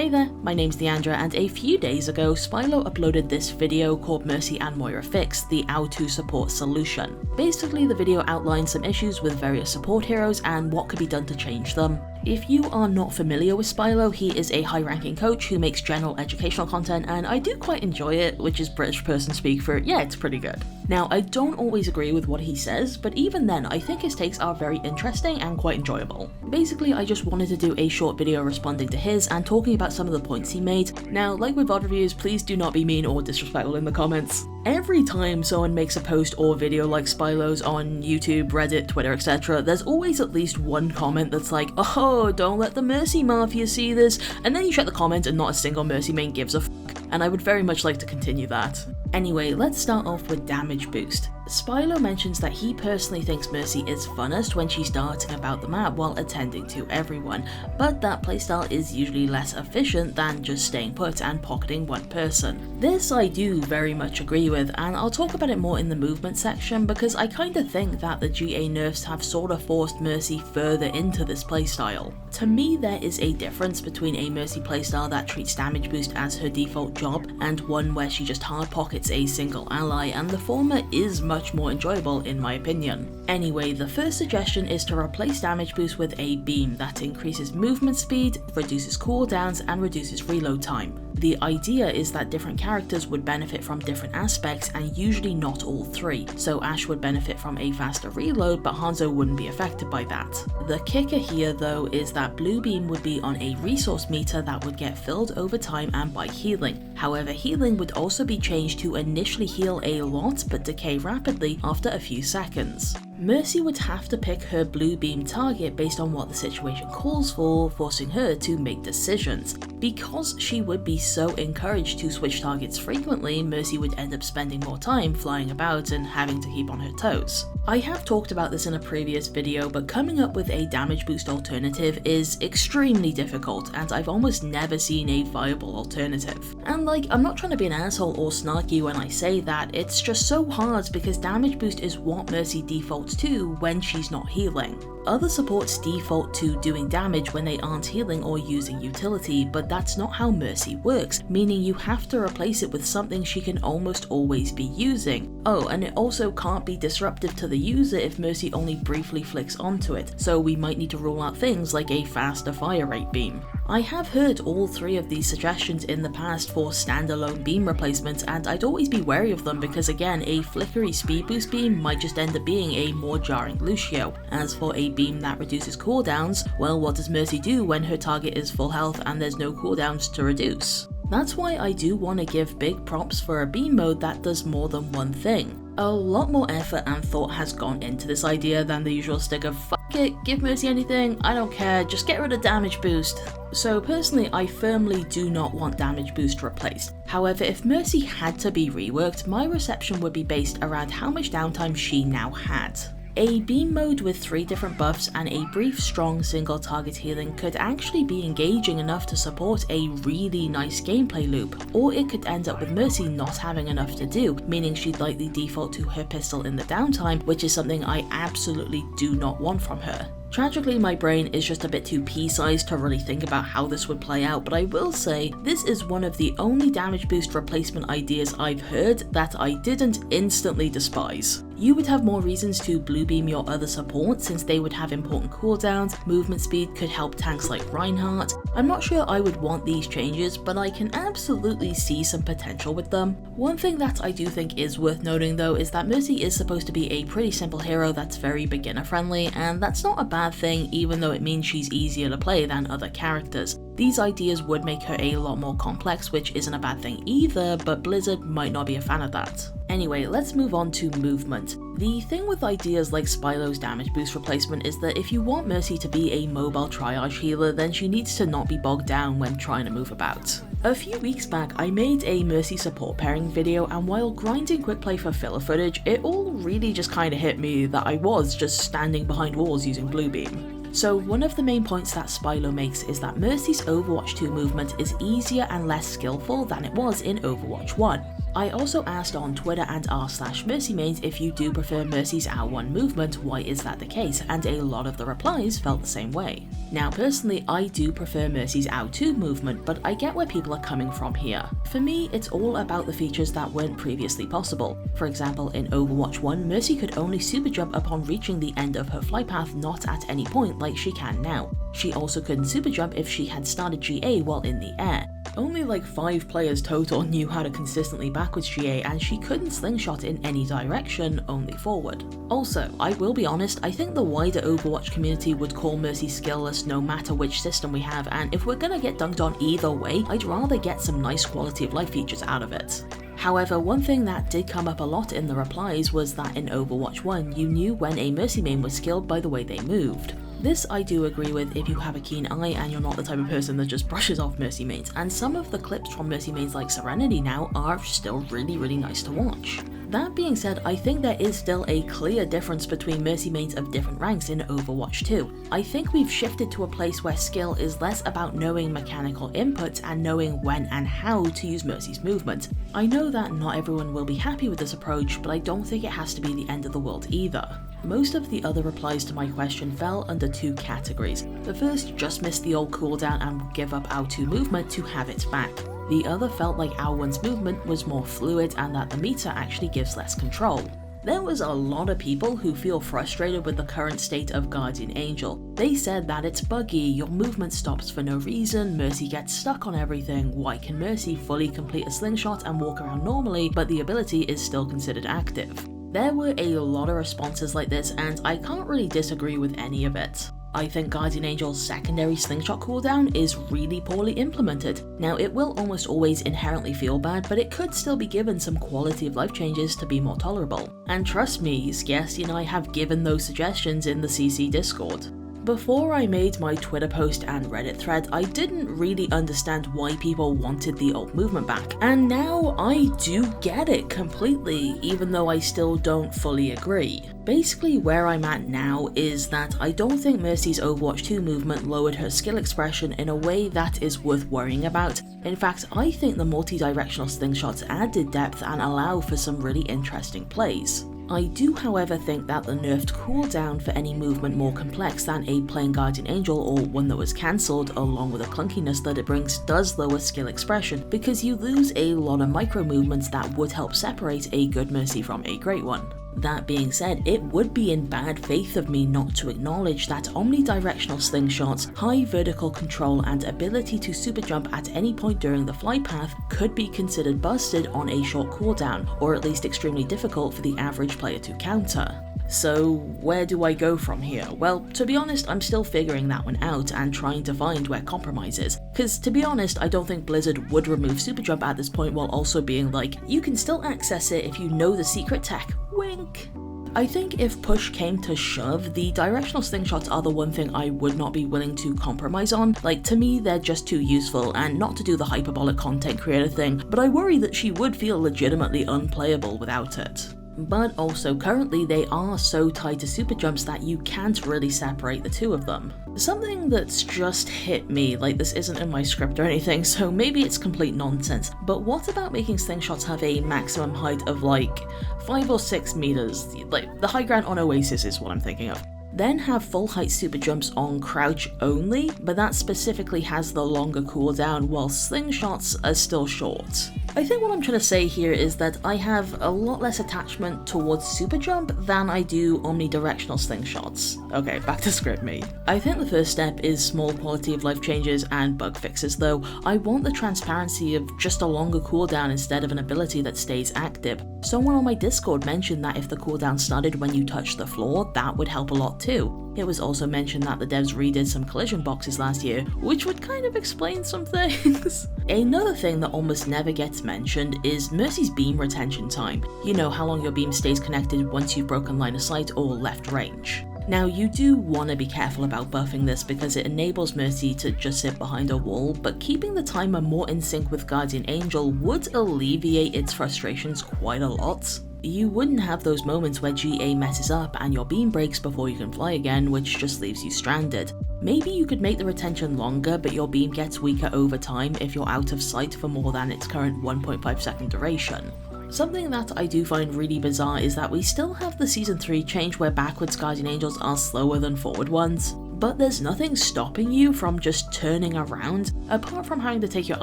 Hey there, my name's Niandra, and a few days ago, Spilo uploaded this video called Mercy and Moira Fix, the How to Support Solution. Basically, the video outlines some issues with various support heroes and what could be done to change them. If you are not familiar with Spilo, he is a high-ranking coach who makes general educational content, and I do quite enjoy it, which is British person speak for, yeah, it's pretty good. Now, I don't always agree with what he says, but even then, I think his takes are very interesting and quite enjoyable. Basically, I just wanted to do a short video responding to his and talking about some of the points he made. Now, like with VOD reviews, please do not be mean or disrespectful in the comments. Every time someone makes a post or video like Spilo's on YouTube, Reddit, Twitter, etc., there's always at least one comment that's like, oh, don't let the Mercy Mafia see this, and then you check the comment and not a single Mercy main gives a f***, and I would very much like to continue that. Anyway, let's start off with damage boost. Spilo mentions that he personally thinks Mercy is funnest when she's darting about the map while attending to everyone, but that playstyle is usually less efficient than just staying put and pocketing one person. This I do very much agree with, and I'll talk about it more in the movement section because I kinda think that the GA nerfs have sorta forced Mercy further into this playstyle. To me, there is a difference between a Mercy playstyle that treats damage boost as her default job and one where she just hard pockets a single ally, and the former is much more enjoyable in my opinion. Anyway, the first suggestion is to replace damage boost with a beam that increases movement speed, reduces cooldowns, and reduces reload time. The idea is that different characters would benefit from different aspects and usually not all three, so Ashe would benefit from a faster reload but Hanzo wouldn't be affected by that. The kicker here though is that blue beam would be on a resource meter that would get filled over time and by healing. However, healing would also be changed to initially heal a lot but decay rapidly after a few seconds. Mercy would have to pick her blue beam target based on what the situation calls for, forcing her to make decisions. Because she would be so encouraged to switch targets frequently, Mercy would end up spending more time flying about and having to keep on her toes. I have talked about this in a previous video, but coming up with a damage boost alternative is extremely difficult, and I've almost never seen a viable alternative. And like, I'm not trying to be an asshole or snarky when I say that, it's just so hard because damage boost is what Mercy defaults to when she's not healing. Other supports default to doing damage when they aren't healing or using utility, but that's not how Mercy works, meaning you have to replace it with something she can almost always be using. Oh, and it also can't be disruptive to the user if Mercy only briefly flicks onto it, so we might need to rule out things like a faster fire rate beam. I have heard all three of these suggestions in the past for standalone beam replacements, and I'd always be wary of them because again, a flickery speed boost beam might just end up being a more jarring Lucio. As for a beam that reduces cooldowns, well, what does Mercy do when her target is full health and there's no cooldowns to reduce? That's why I do want to give big props for a beam mode that does more than one thing. A lot more effort and thought has gone into this idea than the usual stick of fuck it, give Mercy anything, I don't care, just get rid of damage boost. So personally, I firmly do not want damage boost replaced. However, if Mercy had to be reworked, my reception would be based around how much downtime she now had. A beam mode with 3 different buffs and a brief strong single target healing could actually be engaging enough to support a really nice gameplay loop, or it could end up with Mercy not having enough to do, meaning she'd likely default to her pistol in the downtime, which is something I absolutely do not want from her. Tragically, my brain is just a bit too pea-sized to really think about how this would play out, but I will say this is one of the only damage boost replacement ideas I've heard that I didn't instantly despise. You would have more reasons to blue beam your other support since they would have important cooldowns, movement speed could help tanks like Reinhardt. I'm not sure I would want these changes, but I can absolutely see some potential with them. One thing that I do think is worth noting though is that Mercy is supposed to be a pretty simple hero that's very beginner friendly, and that's not a bad thing even though it means she's easier to play than other characters. These ideas would make her a lot more complex, which isn't a bad thing either, but Blizzard might not be a fan of that. Anyway, let's move on to movement. The thing with ideas like Spilo's damage boost replacement is that if you want Mercy to be a mobile triage healer, then she needs to not be bogged down when trying to move about. A few weeks back, I made a Mercy support pairing video, and while grinding quick play for filler footage, it all really just kinda hit me that I was just standing behind walls using blue beam. So one of the main points that Spilo makes is that Mercy's Overwatch 2 movement is easier and less skillful than it was in Overwatch 1. I also asked on Twitter and r/Mercy mains if you do prefer Mercy's R1 movement, why is that the case, and a lot of the replies felt the same way. Now personally, I do prefer Mercy's R2 movement, but I get where people are coming from here. For me, it's all about the features that weren't previously possible. For example, in Overwatch 1, Mercy could only super jump upon reaching the end of her flight path, not at any point like she can now. She also couldn't super jump if she had started GA while in the air. Only like 5 players total knew how to consistently backwards GA, and she couldn't slingshot in any direction, only forward. Also, I will be honest, I think the wider Overwatch community would call Mercy skillless no matter which system we have, and if we're gonna get dunked on either way, I'd rather get some nice quality of life features out of it. However, one thing that did come up a lot in the replies was that in Overwatch 1, you knew when a Mercy main was skilled by the way they moved. This I do agree with if you have a keen eye and you're not the type of person that just brushes off Mercy mains, and some of the clips from Mercy mains like Serenity now are still really nice to watch. That being said, I think there is still a clear difference between Mercy mains of different ranks in Overwatch 2. I think we've shifted to a place where skill is less about knowing mechanical inputs and knowing when and how to use Mercy's movement. I know that not everyone will be happy with this approach, but I don't think it has to be the end of the world either. Most of the other replies to my question fell under 2 categories. The first just missed the old cooldown and would give up R2 movement to have it back. The other felt like R1's movement was more fluid and that the meter actually gives less control. There was a lot of people who feel frustrated with the current state of Guardian Angel. They said that it's buggy, your movement stops for no reason, Mercy gets stuck on everything, why can Mercy fully complete a slingshot and walk around normally, but the ability is still considered active? There were a lot of responses like this, and I can't really disagree with any of it. I think Guardian Angel's secondary slingshot cooldown is really poorly implemented. Now, it will almost always inherently feel bad, but it could still be given some quality of life changes to be more tolerable. And trust me, Scarcity and I have given those suggestions in the CC Discord. Before I made my Twitter post and Reddit thread, I didn't really understand why people wanted the old movement back, and now I do get it completely, even though I still don't fully agree. Basically, where I'm at now is that I don't think Mercy's Overwatch 2 movement lowered her skill expression in a way that is worth worrying about. In fact, I think the multi-directional slingshots added depth and allow for some really interesting plays. I do however think that the nerfed cooldown for any movement more complex than a plain Guardian Angel or one that was cancelled, along with the clunkiness that it brings, does lower skill expression, because you lose a lot of micro movements that would help separate a good Mercy from a great one. That being said, it would be in bad faith of me not to acknowledge that omnidirectional slingshots, high vertical control and ability to super jump at any point during the flight path could be considered busted on a short cooldown, or at least extremely difficult for the average player to counter. So where do I go from here? Well, to be honest, I'm still figuring that one out and trying to find where compromise is. Cause to be honest, I don't think Blizzard would remove super jump at this point while also being like, you can still access it if you know the secret tech. Wink. I think if push came to shove, the directional slingshots are the one thing I would not be willing to compromise on. Like, to me, they're just too useful, and not to do the hyperbolic content creator thing, but I worry that she would feel legitimately unplayable without it. But also, currently they are so tied to super jumps that you can't really separate the two of them. Something that's just hit me, like this isn't in my script or anything, so maybe it's complete nonsense, but what about making slingshots have a maximum height of like 5 or 6 meters? Like, the high ground on Oasis is what I'm thinking of. Then have full height super jumps on crouch only, but that specifically has the longer cooldown while slingshots are still short. I think what I'm trying to say here is that I have a lot less attachment towards super jump than I do omnidirectional slingshots. Okay, back to script me. I think the first step is small quality of life changes and bug fixes though. I want the transparency of just a longer cooldown instead of an ability that stays active. Someone on my Discord mentioned that if the cooldown started when you touch the floor, that would help a lot too. It was also mentioned that the devs redid some collision boxes last year, which would kind of explain some things. Another thing that almost never gets mentioned is Mercy's beam retention time. You know, how long your beam stays connected once you've broken line of sight or left range. Now, you do want to be careful about buffing this because it enables Mercy to just sit behind a wall, but keeping the timer more in sync with Guardian Angel would alleviate its frustrations quite a lot. You wouldn't have those moments where GA messes up and your beam breaks before you can fly again, which just leaves you stranded. Maybe you could make the retention longer, but your beam gets weaker over time if you're out of sight for more than its current 1.5 second duration. Something that I do find really bizarre is that we still have the Season 3 change where backwards Guardian Angels are slower than forward ones, but there's nothing stopping you from just turning around, apart from having to take your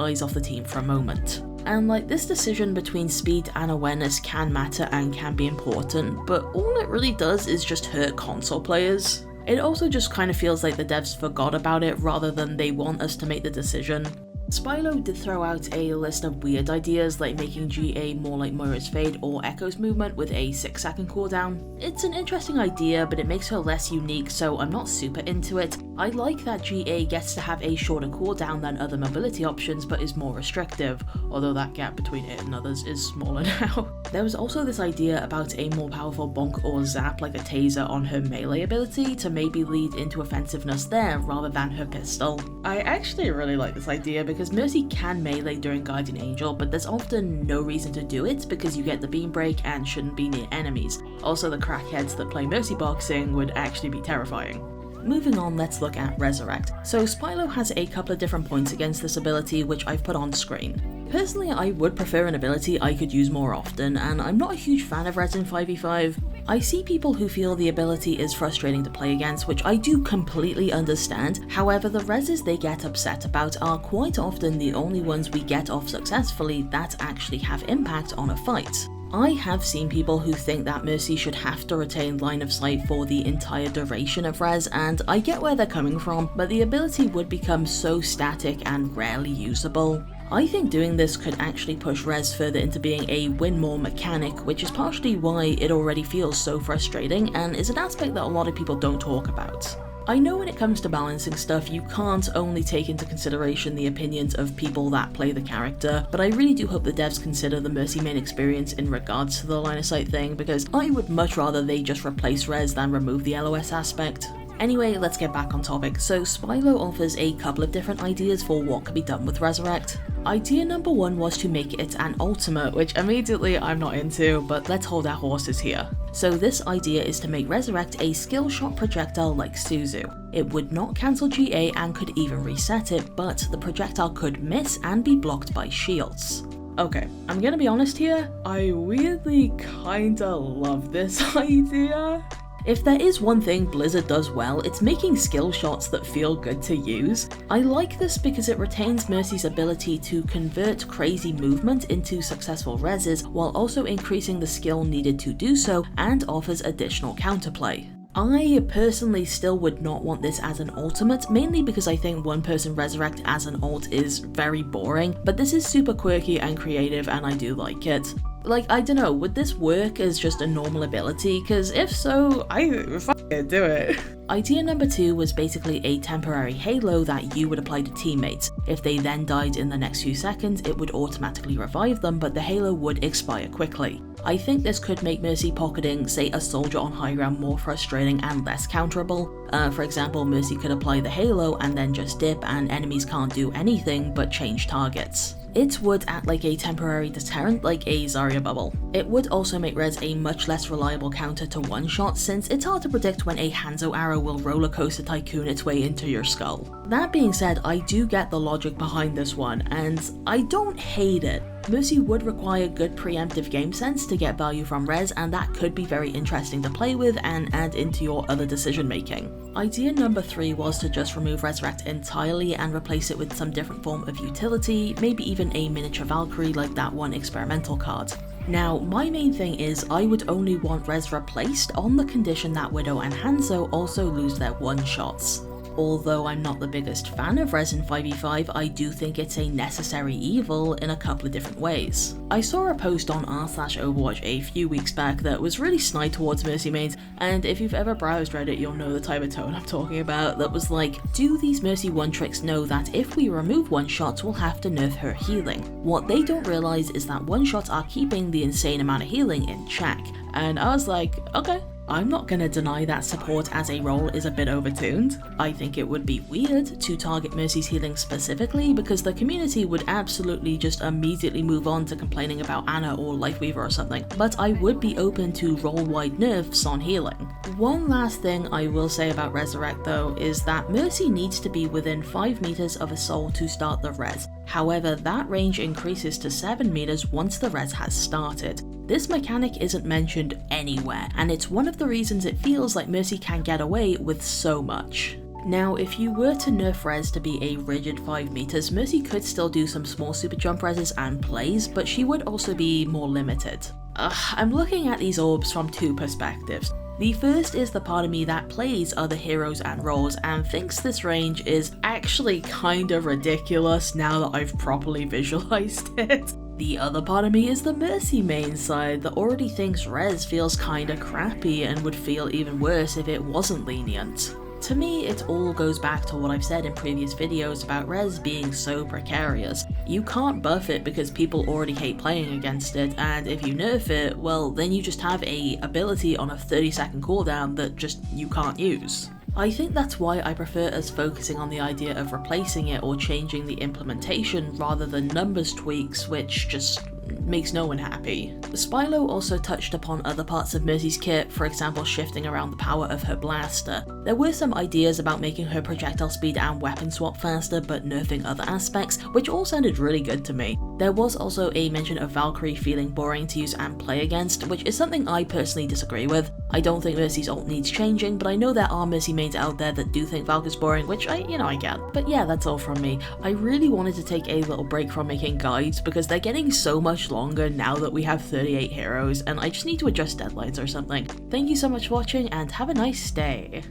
eyes off the team for a moment. And like, this decision between speed and awareness can matter and can be important, but all it really does is just hurt console players. It also just kind of feels like the devs forgot about it rather than they want us to make the decision. Spilo did throw out a list of weird ideas like making GA more like Moira's Fade or Echo's movement with a 6-second cooldown. It's an interesting idea, but it makes her less unique, so I'm not super into it. I like that GA gets to have a shorter cooldown than other mobility options but is more restrictive, although that gap between it and others is smaller now. There was also this idea about a more powerful bonk or zap like a taser on her melee ability to maybe lead into offensiveness there rather than her pistol. I actually really like this idea because Mercy can melee during Guardian Angel, but there's often no reason to do it because you get the beam break and shouldn't be near enemies. Also, the crackheads that play Mercy boxing would actually be terrifying. Moving on, let's look at Resurrect. So Spilo has a couple of different points against this ability which I've put on screen. Personally, I would prefer an ability I could use more often, and I'm not a huge fan of Res in 5v5. I see people who feel the ability is frustrating to play against, which I do completely understand. However, the reses they get upset about are quite often the only ones we get off successfully that actually have impact on a fight. I have seen people who think that Mercy should have to retain line of sight for the entire duration of Res, and I get where they're coming from, but the ability would become so static and rarely usable. I think doing this could actually push Res further into being a win more mechanic, which is partially why it already feels so frustrating and is an aspect that a lot of people don't talk about. I know when it comes to balancing stuff, you can't only take into consideration the opinions of people that play the character, but I really do hope the devs consider the Mercy main experience in regards to the line of sight thing, because I would much rather they just replace Res than remove the LOS aspect. Anyway, let's get back on topic. So Spilo offers a couple of different ideas for what could be done with Resurrect. Idea number one was to make it an ultimate, which immediately I'm not into, but let's hold our horses here. So this idea is to make Resurrect a skill shot projectile like Suzu. It would not cancel GA and could even reset it, but the projectile could miss and be blocked by shields. Okay, I'm gonna be honest here, I weirdly kinda love this idea. If there is one thing Blizzard does well, it's making skill shots that feel good to use. I like this because it retains Mercy's ability to convert crazy movement into successful reses while also increasing the skill needed to do so and offers additional counterplay. I personally still would not want this as an ultimate, mainly because I think one person Resurrect as an ult is very boring, but this is super quirky and creative and I do like it. Like, I don't know, would this work as just a normal ability? Because if so, I fucking do it. Idea number two was basically a temporary halo that you would apply to teammates. If they then died in the next few seconds, it would automatically revive them, but the halo would expire quickly. I think this could make Mercy pocketing, say, a soldier on high ground more frustrating and less counterable. For example, Mercy could apply the halo and then just dip and enemies can't do anything but change targets. It would act like a temporary deterrent, like a Zarya bubble. It would also make Res a much less reliable counter to one-shot, since it's hard to predict when a Hanzo arrow will rollercoaster tycoon its way into your skull. That being said, I do get the logic behind this one, and I don't hate it. Mercy would require good preemptive game sense to get value from Res, and that could be very interesting to play with and add into your other decision making. Idea number three was to just remove Resurrect entirely and replace it with some different form of utility, maybe even a miniature Valkyrie like that one experimental card. Now, my main thing is I would only want Res replaced on the condition that Widow and Hanzo also lose their one-shots. Although I'm not the biggest fan of Res in 5v5, I do think it's a necessary evil in a couple of different ways. I saw a post on r/Overwatch a few weeks back that was really snide towards Mercy mains, and if you've ever browsed Reddit you'll know the type of tone I'm talking about, that was like, do these Mercy one-tricks know that if we remove one-shots we'll have to nerf her healing? What they don't realise is that one-shots are keeping the insane amount of healing in check. And I was like, okay, I'm not gonna deny that support as a role is a bit overtuned. I think it would be weird to target Mercy's healing specifically because the community would absolutely just immediately move on to complaining about Anna or Lifeweaver or something, but I would be open to role-wide nerfs on healing. One last thing I will say about Resurrect though is that Mercy needs to be within 5 meters of a soul to start the res. However, that range increases to 7 meters once the res has started. This mechanic isn't mentioned anywhere, and it's one of the reasons it feels like Mercy can get away with so much. Now, if you were to nerf res to be a rigid 5 meters, Mercy could still do some small super jump reses and plays, but she would also be more limited. I'm looking at these orbs from two perspectives. The first is the part of me that plays other heroes and roles and thinks this range is actually kind of ridiculous now that I've properly visualized it. The other part of me is the Mercy main side that already thinks res feels kinda crappy and would feel even worse if it wasn't lenient. To me, it all goes back to what I've said in previous videos about res being so precarious. You can't buff it because people already hate playing against it, and if you nerf it, well then you just have a ability on a 30-second cooldown that just you can't use. I think that's why I prefer us focusing on the idea of replacing it or changing the implementation rather than numbers tweaks, which just makes no one happy. Spilo also touched upon other parts of Mercy's kit, for example shifting around the power of her blaster. There were some ideas about making her projectile speed and weapon swap faster but nerfing other aspects, which all sounded really good to me. There was also a mention of Valkyrie feeling boring to use and play against, which is something I personally disagree with. I don't think Mercy's ult needs changing, but I know there are Mercy mains out there that do think Valk is boring, which I get. But yeah, that's all from me. I really wanted to take a little break from making guides because they're getting so much longer now that we have 38 heroes and I just need to adjust deadlines or something. Thank you so much for watching and have a nice day.